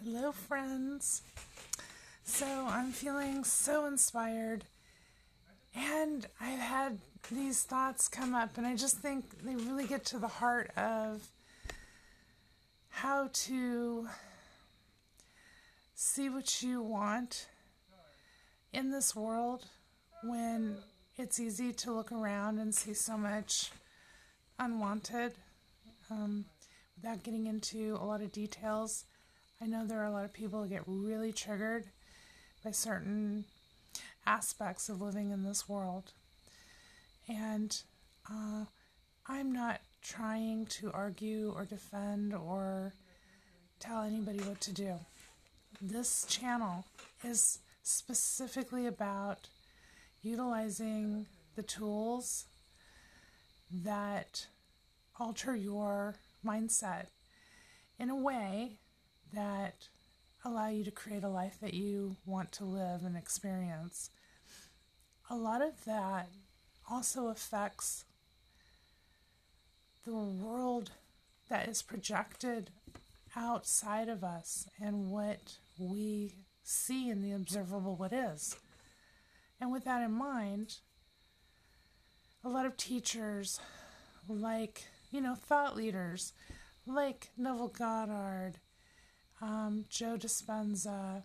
Hello, friends. So I'm feeling so inspired, and I've had these thoughts come up, and I just think they really get to the heart of how to see what you want in this world when it's easy to look around and see so much unwanted. Without getting into a lot of details, I know there are a lot of people who get really triggered by certain aspects of living in this world. And I'm not trying to argue or defend or tell anybody what to do. This channel is specifically about utilizing the tools that alter your mindset in a way that allow you to create a life that you want to live and experience. A lot of that also affects the world that is projected outside of us and what we see in the observable what is. And with that in mind, a lot of teachers, like, thought leaders, like Neville Goddard, Joe Dispenza,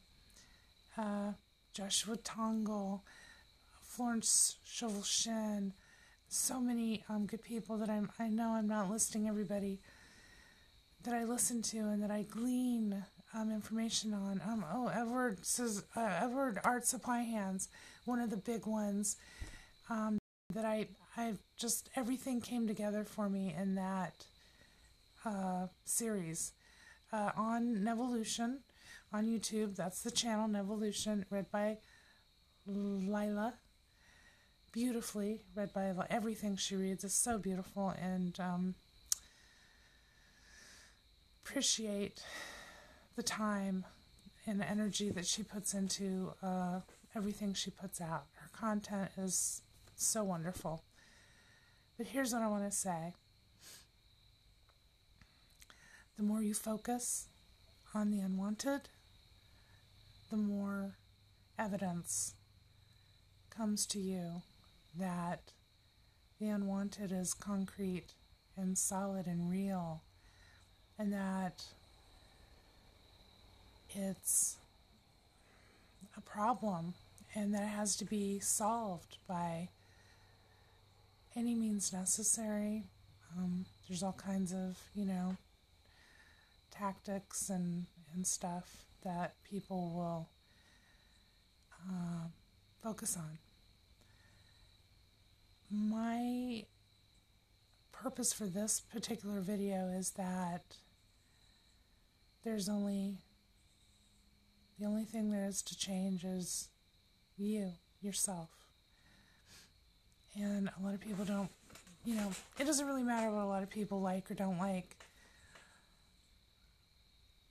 Joshua Tongol, Florence Scovel Shinn, so many good people that I know I'm not listing everybody, that I listen to and that I glean information on. Edward Art Supply Hands, one of the big ones, that I've just, everything came together for me in that series. On Nevolution, on YouTube, that's the channel, Nevolution, read by Lila. Beautifully read by Lila. Everything she reads is so beautiful, and appreciate the time and energy that she puts into everything she puts out. Her content is so wonderful. But here's what I want to say. The more you focus on the unwanted, the more evidence comes to you that the unwanted is concrete and solid and real, and that it's a problem and that it has to be solved by any means necessary. There's all kinds of, tactics and stuff that people will focus on. My purpose for this particular video is that the only thing there is to change is yourself. And a lot of people don't, it doesn't really matter what a lot of people like or don't like.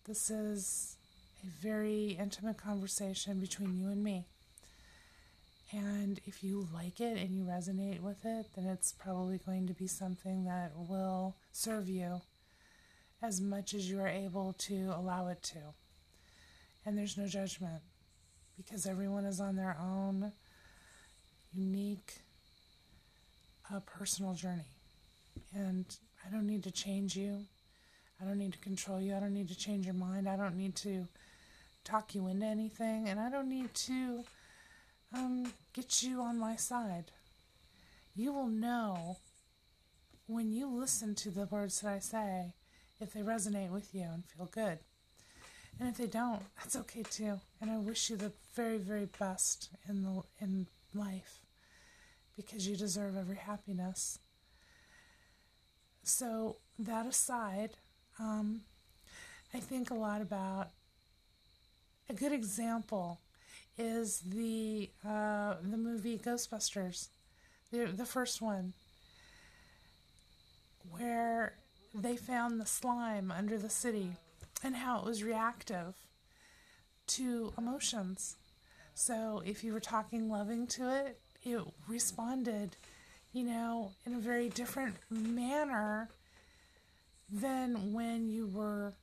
This is a very intimate conversation between you and me. And if you like it and you resonate with it, then it's probably going to be something that will serve you as much as you are able to allow it to. And there's no judgment, because everyone is on their own unique personal journey. And I don't need to change you. I don't need to control you. I don't need to change your mind. I don't need to talk you into anything. And I don't need to get you on my side. You will know when you listen to the words that I say if they resonate with you and feel good. And if they don't, that's okay too. And I wish you the very, very best in life, because you deserve every happiness. So that aside, I think a lot about a good example is the movie Ghostbusters, the first one, where they found the slime under the city and how it was reactive to emotions. So if you were talking loving to it, it responded, in a very different manner than when you were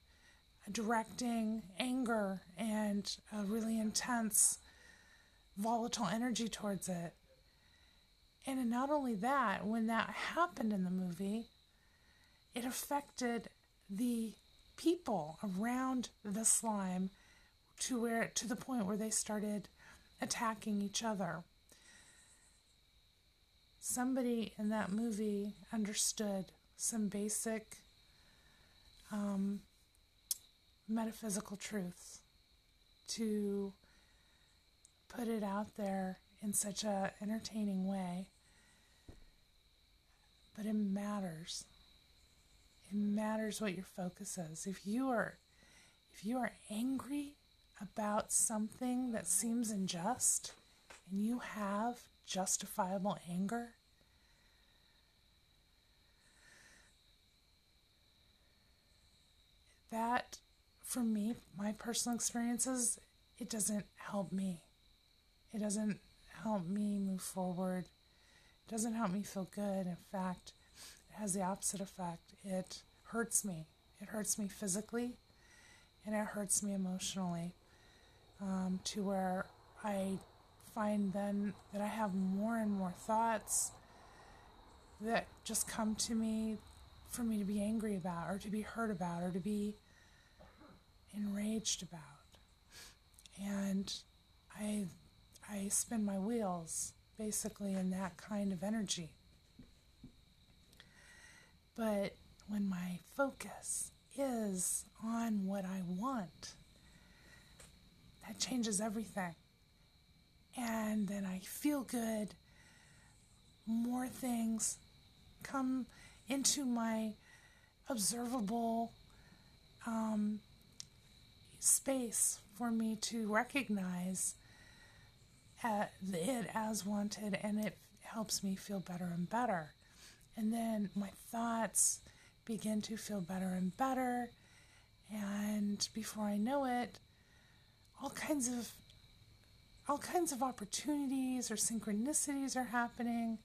directing anger and a really intense, volatile energy towards it. And not only that, when that happened in the movie, it affected the people around the slime to the point where they started attacking each other. Somebody in that movie understood some basic metaphysical truths to put it out there in such a entertaining way. But it matters. It matters what your focus is. If you are angry about something that seems unjust and you have justifiable anger, that, for me, my personal experiences, it doesn't help me. It doesn't help me move forward. It doesn't help me feel good. In fact, it has the opposite effect. It hurts me. It hurts me physically, and it hurts me emotionally, to where I find then that I have more and more thoughts that just come to me for me to be angry about, or to be hurt about, or to be enraged about. And I spin my wheels basically in that kind of energy. But when my focus is on what I want, that changes everything. And then I feel good. More things come into my observable space for me to recognize it as wanted, and it helps me feel better and better. And then my thoughts begin to feel better and better, and before I know it, all kinds of opportunities or synchronicities are happening,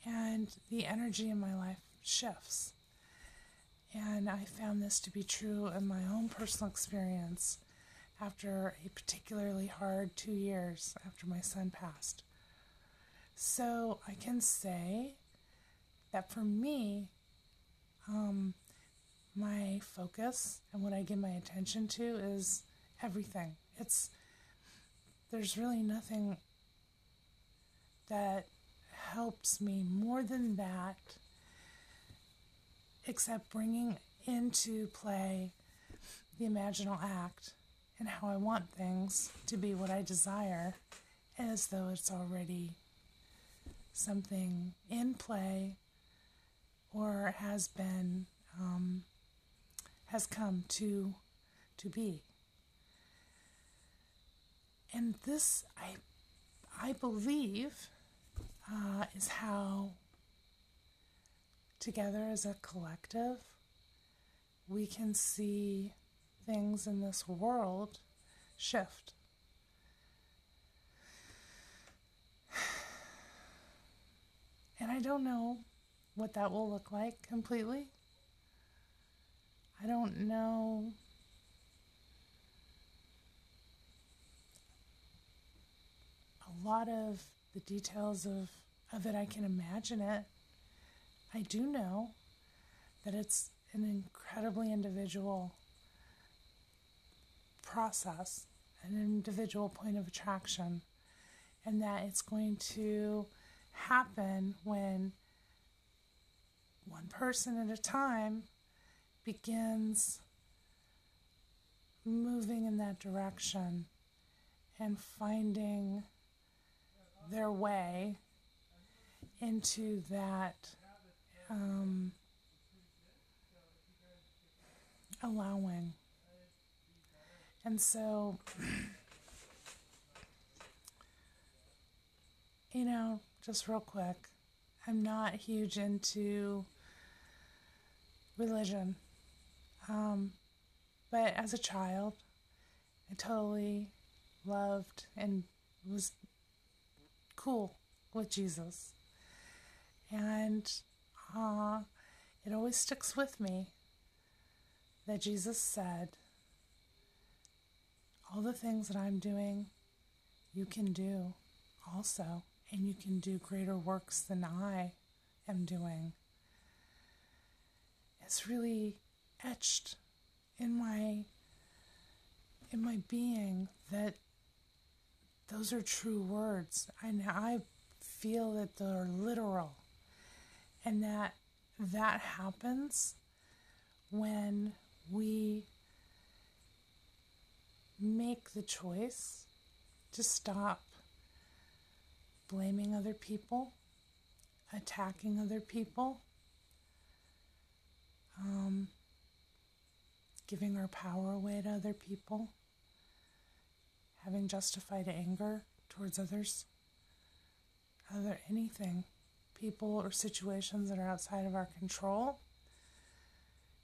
and the energy in my life shifts. And I found this to be true in my own personal experience after a particularly hard 2 years after my son passed. So I can say that for me, my focus and what I give my attention to is everything. There's really nothing that helps me more than that, except bringing into play the imaginal act and how I want things to be what I desire, as though it's already something in play or has been, has come to be. And this, I believe, is how, together as a collective, we can see things in this world shift. And I don't know what that will look like completely. I don't know a lot of the details of it. I can imagine it. I do know that it's an incredibly individual process, an individual point of attraction, and that it's going to happen when one person at a time begins moving in that direction and finding their way into that allowing. And so, just real quick, I'm not huge into religion. But as a child, I totally loved and was cool with Jesus. And it always sticks with me that Jesus said, all the things that I'm doing, you can do also, and you can do greater works than I am doing. It's really etched in my being that those are true words. I feel that they're literal, and that happens when we make the choice to stop blaming other people, attacking other people, giving our power away to other people, having justified anger towards others, anything, people or situations that are outside of our control,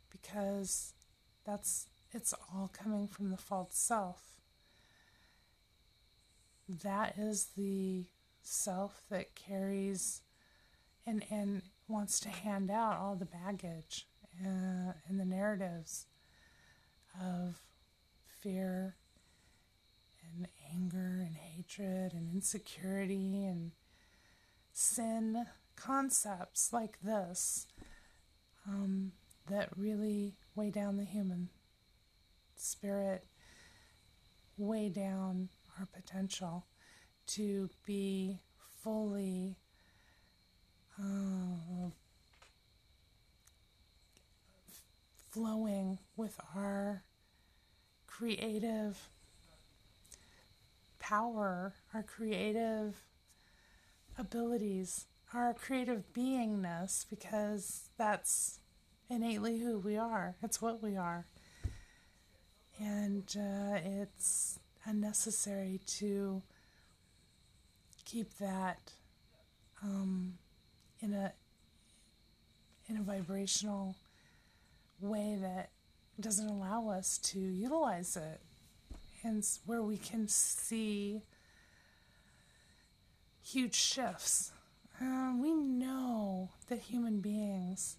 because it's all coming from the false self. That is the self that carries and wants to hand out all the baggage and the narratives of fear and anger and hatred and insecurity and sin concepts like this that really weigh down the human spirit, weigh down our potential to be fully flowing with our creative power, our creative abilities, our creative beingness, because that's innately who we are. It's what we are. And it's unnecessary to keep that in a vibrational way that doesn't allow us to utilize it, and where we can see huge shifts. We know that human beings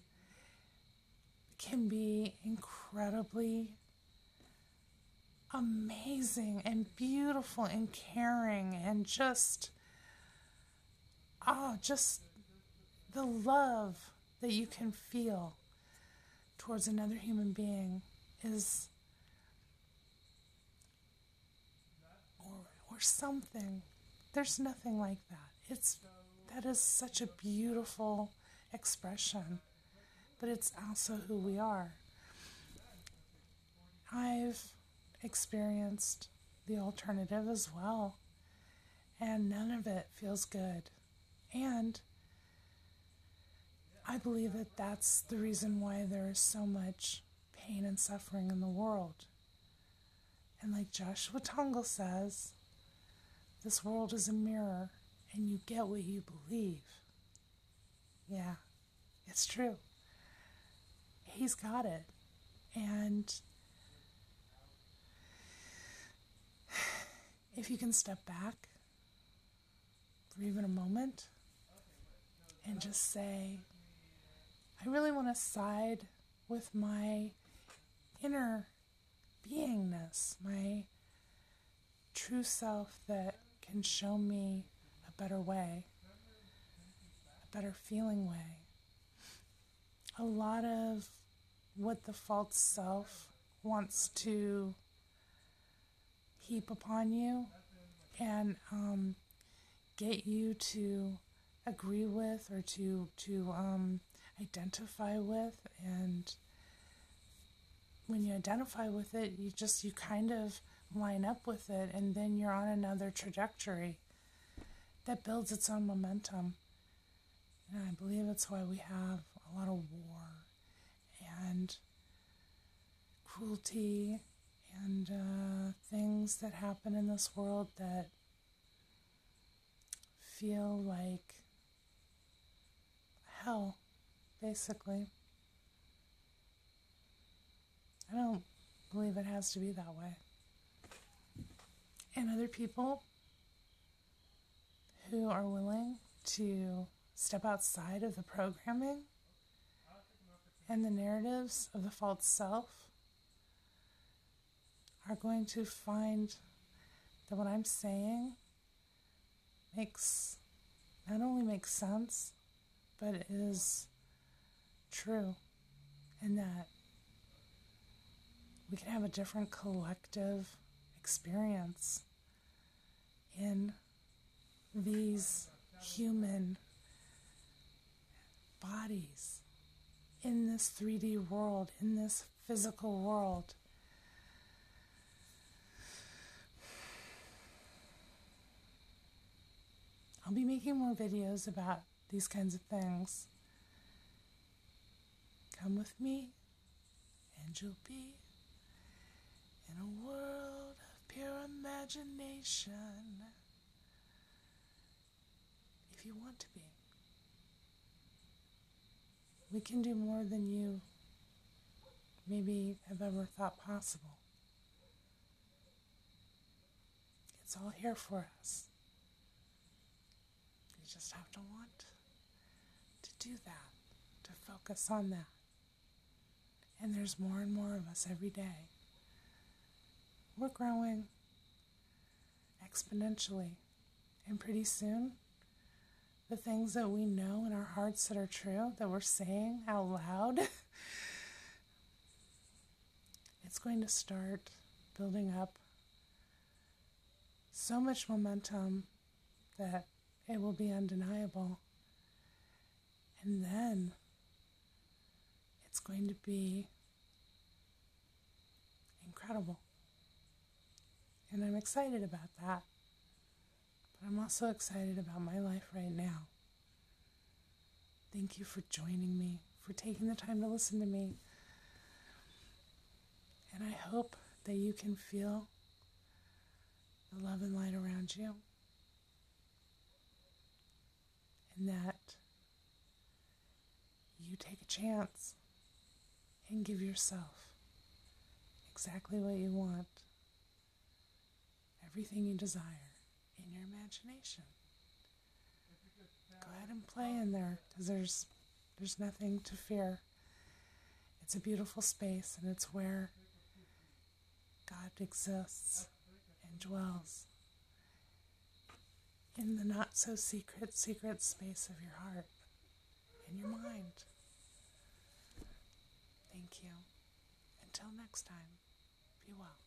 can be incredibly amazing and beautiful and caring, and just the love that you can feel towards another human being is or something. There's nothing like that. That is such a beautiful expression, but it's also who we are. I've experienced the alternative as well, and none of it feels good. And I believe that that's the reason why there is so much pain and suffering in the world. And like Joshua Tongol says, this world is a mirror, and you get what you believe. Yeah, it's true. He's got it. And if you can step back for even a moment and just say, I really want to side with my inner beingness, my true self that can show me a better way, a better feeling way. A lot of what the false self wants to heap upon you and get you to agree with or to identify with, and when you identify with it, you kind of line up with it, and then you're on another trajectory that builds its own momentum. And I believe that's why we have a lot of war and cruelty and things that happen in this world that feel like hell, basically. I don't believe it has to be that way. And other people who are willing to step outside of the programming and the narratives of the false self are going to find that what I'm saying not only makes sense, but it is true, and that we can have a different collective experience in these human bodies, in this 3D world, in this physical world. I'll be making more videos about these kinds of things. Come with me, and you'll be in a world of pure imagination. If you want to be. We can do more than you maybe have ever thought possible. It's all here for us. You just have to want to do that, to focus on that. And there's more and more of us every day. We're growing exponentially. And pretty soon, the things that we know in our hearts that are true, that we're saying out loud, it's going to start building up so much momentum that it will be undeniable. And then it's going to be incredible. And I'm excited about that. But I'm also excited about my life right now. Thank you for joining me, for taking the time to listen to me. And I hope that you can feel the love and light around you. And that you take a chance and give yourself exactly what you want, everything you desire in your imagination. Go ahead and play in there, because there's nothing to fear. It's a beautiful space, and it's where God exists and dwells, in the not-so-secret space of your heart and your mind. Thank you. Until next time, be well.